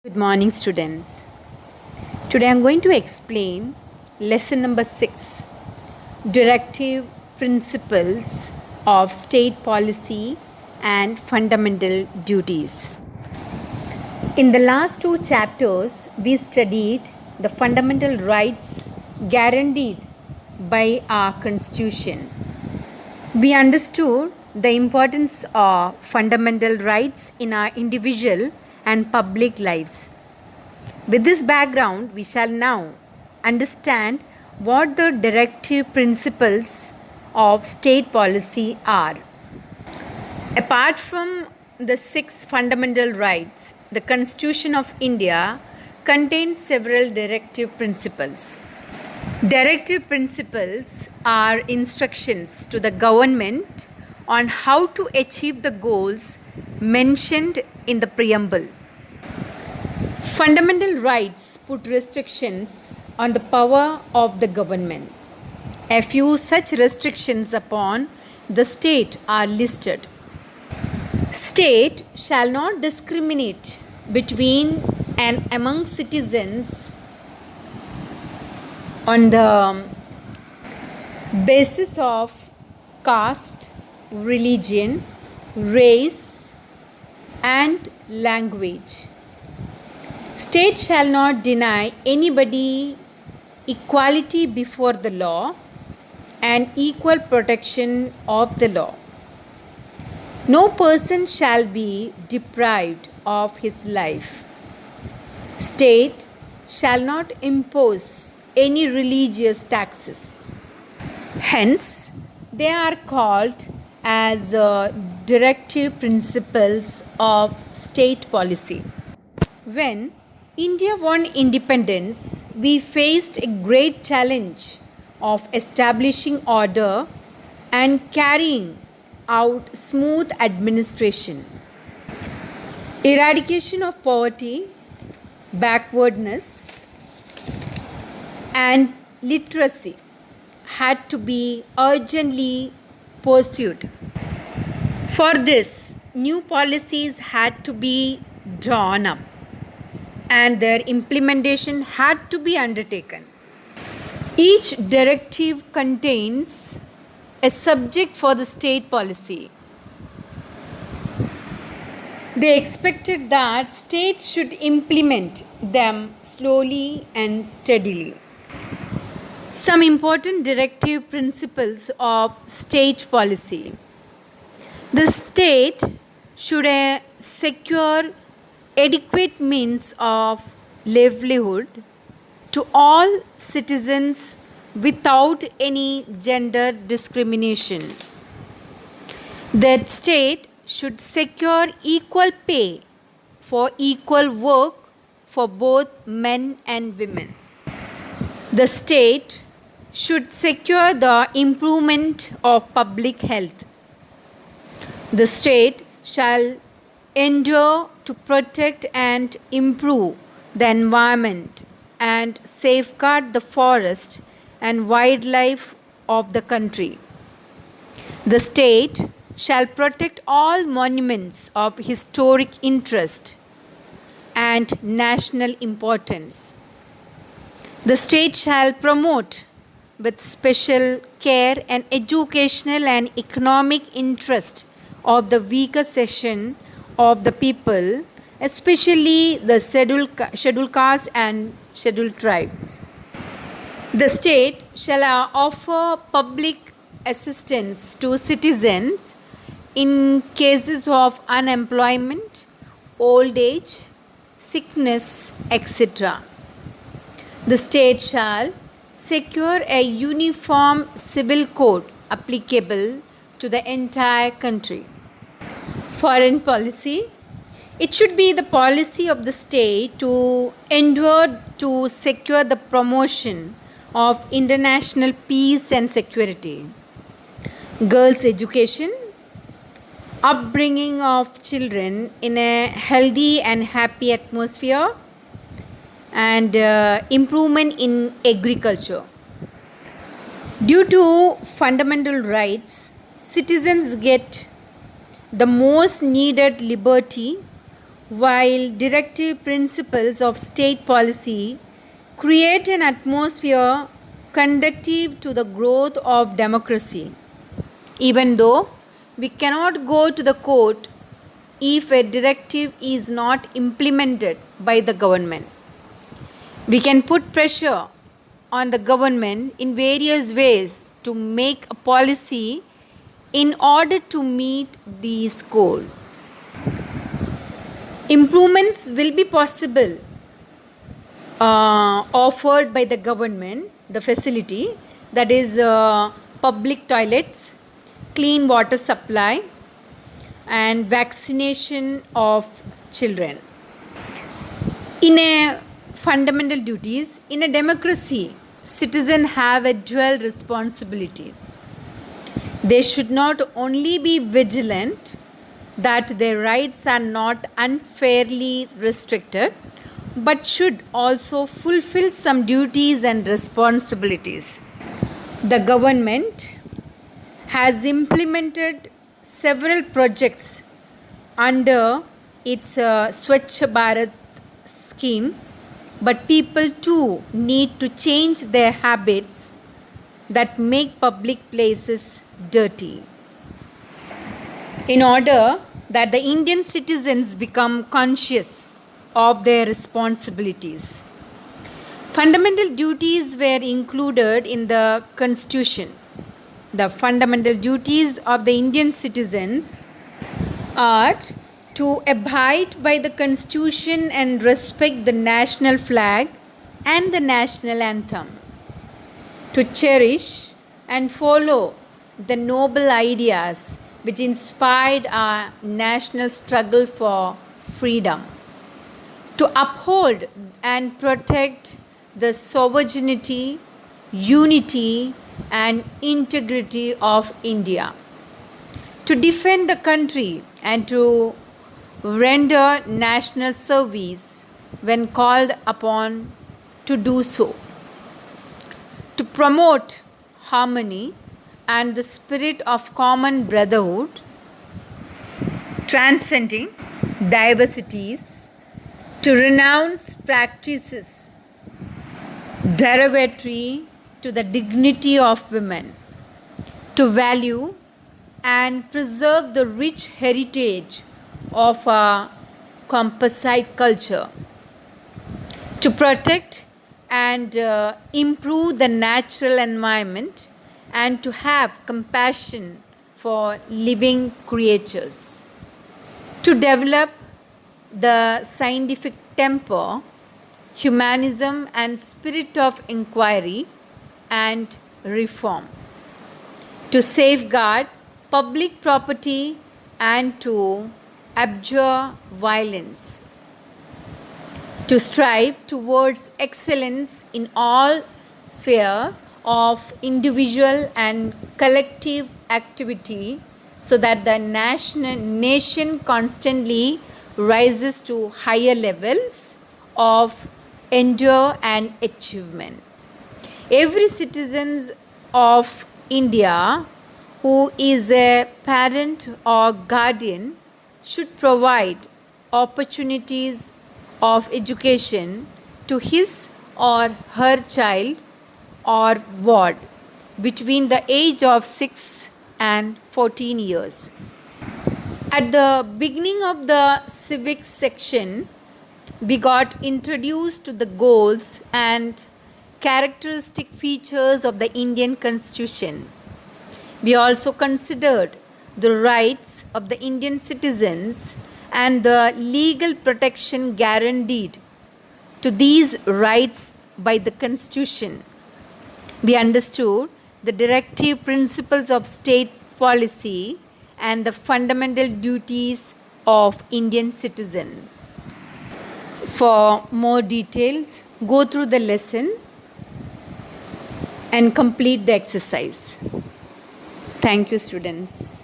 Good morning, students. Today I am going to explain lesson number 6, Directive Principles of State Policy and Fundamental Duties. In the last two chapters, we studied the fundamental rights guaranteed by our Constitution. We understood the importance of fundamental rights in our individual and public lives. With this background, we shall now understand what the directive principles of state policy are. Apart from the 6 fundamental rights, the Constitution of India contains several directive principles. Directive principles are instructions to the government on how to achieve the goals mentioned in the preamble. Fundamental rights put restrictions on the power of the government. A few such restrictions upon the state are listed. State shall not discriminate between and among citizens on the basis of caste, religion, race, and language. State shall not deny anybody equality before the law and equal protection of the law. No person shall be deprived of his life. State shall not impose any religious taxes. Hence, they are called as directive principles of state policy. When India won independence, we faced a great challenge of establishing order and carrying out smooth administration. Eradication of poverty, backwardness, and literacy had to be urgently pursued. For this, new policies had to be drawn up and their implementation had to be undertaken. Each directive contains a subject for the state policy. They expected that states should implement them slowly and steadily. Some important directive principles of state policy. The state should secure adequate means of livelihood to all citizens without any gender discrimination. That state should secure equal pay for equal work for both men and women. The state should secure the improvement of public health. The state shall endure to protect and improve the environment and safeguard the forest and wildlife of the country. The state shall protect all monuments of historic interest and national importance. The state shall promote with special care and educational and economic interest of the weaker section of the people, especially the scheduled caste and scheduled tribes. The state shall offer public assistance to citizens in cases of unemployment, old age, sickness, etc. The state shall secure a uniform civil code applicable to the entire country. Foreign policy. It should be the policy of the state to endure to secure the promotion of international peace and security. Girls' education, upbringing of children in a healthy and happy atmosphere, and improvement in agriculture. Due to fundamental rights, citizens get the most needed liberty while directive principles of state policy create an atmosphere conducive to the growth of democracy. Even though we cannot go to the court if a directive is not implemented by the government, we can put pressure on the government in various ways to make a policy in order to meet these goals. Improvements will be possible offered by the government, the facility, that is public toilets, clean water supply, and vaccination of children. In a fundamental duties, in a democracy, citizens have a dual responsibility. They should not only be vigilant that their rights are not unfairly restricted, but should also fulfill some duties and responsibilities. The government has implemented several projects under its Swachh Bharat scheme, but people too need to change their habits that make public places dirty. In order that the Indian citizens become conscious of their responsibilities, fundamental duties were included in the Constitution. The fundamental duties of the Indian citizens are to abide by the Constitution and respect the national flag and the national anthem, to cherish and follow the noble ideas which inspired our national struggle for freedom, to uphold and protect the sovereignty, unity, and integrity of India, to defend the country and to render national service when called upon to do so, to promote harmony and the spirit of common brotherhood, transcending diversities, to renounce practices derogatory to the dignity of women, to value and preserve the rich heritage of our composite culture, to protect and improve the natural environment, and to have compassion for living creatures, to develop the scientific temper, humanism, and spirit of inquiry and reform, to safeguard public property and to abjure violence, to strive towards excellence in all spheres of individual and collective activity, so that the nation constantly rises to higher levels of endure and achievement. Every citizen of India who is a parent or guardian should provide opportunities of education to his or her child or ward between the age of 6 and 14 years. At the beginning of the civics section, we got introduced to the goals and characteristic features of the Indian Constitution. We also considered the rights of the Indian citizens and the legal protection guaranteed to these rights by the Constitution. We understood the directive principles of state policy and the fundamental duties of Indian citizen. For more details, go through the lesson and complete the exercise. Thank you, students.